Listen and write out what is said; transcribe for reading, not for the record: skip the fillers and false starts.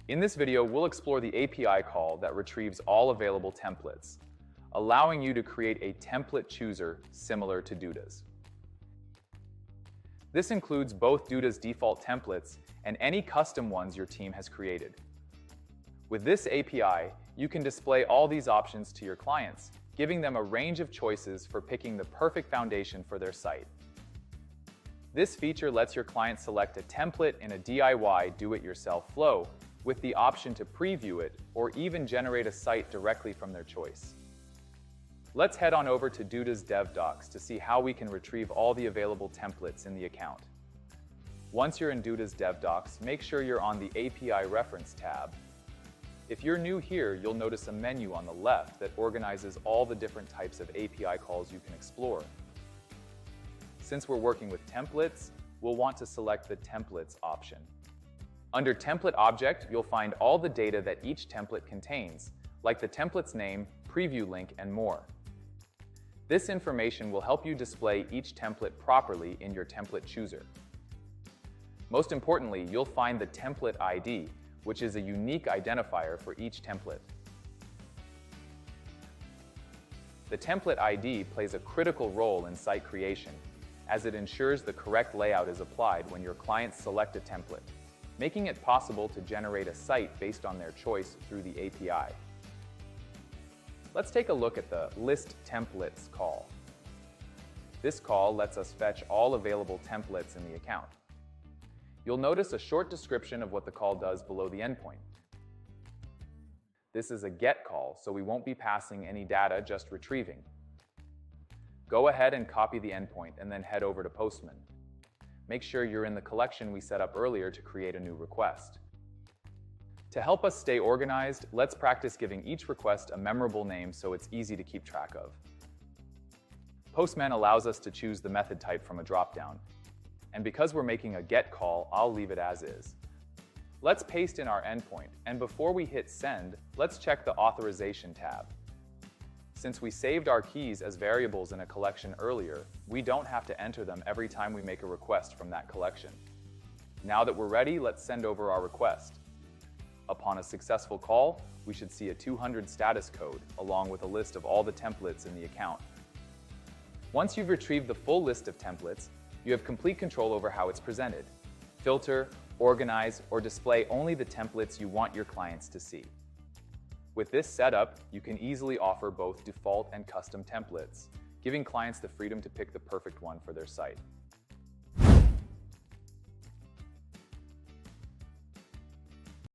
In this video, we'll explore the API call that retrieves all available templates, allowing you to create a template chooser similar to Duda's. This includes both Duda's default templates and any custom ones your team has created. With this API, you can display all these options to your clients, giving them a range of choices for picking the perfect foundation for their site. This feature lets your client select a template in a DIY do-it-yourself flow, with the option to preview it or even generate a site directly from their choice. Let's head on over to Duda's Dev Docs to see how we can retrieve all the available templates in the account. Once you're in Duda's Dev Docs, make sure you're on the API Reference tab. If you're new here, you'll notice a menu on the left that organizes all the different types of API calls you can explore. Since we're working with templates, we'll want to select the Templates option. Under Template Object, you'll find all the data that each template contains, like the template's name, preview link, and more. This information will help you display each template properly in your template chooser. Most importantly, you'll find the template ID, which is a unique identifier for each template. The template ID plays a critical role in site creation, as it ensures the correct layout is applied when your clients select a template, making it possible to generate a site based on their choice through the API. Let's take a look at the List Templates call. This call lets us fetch all available templates in the account. You'll notice a short description of what the call does below the endpoint. This is a GET call, so we won't be passing any data, just retrieving. Go ahead and copy the endpoint and then head over to Postman. Make sure you're in the collection we set up earlier to create a new request. To help us stay organized, let's practice giving each request a memorable name so it's easy to keep track of. Postman allows us to choose the method type from a dropdown. And because we're making a GET call, I'll leave it as is. Let's paste in our endpoint, and before we hit send, let's check the Authorization tab. Since we saved our keys as variables in a collection earlier, we don't have to enter them every time we make a request from that collection. Now that we're ready, let's send over our request. Upon a successful call, we should see a 200 status code, along with a list of all the templates in the account. Once you've retrieved the full list of templates, you have complete control over how it's presented. Filter, organize, or display only the templates you want your clients to see. With this setup, you can easily offer both default and custom templates, giving clients the freedom to pick the perfect one for their site.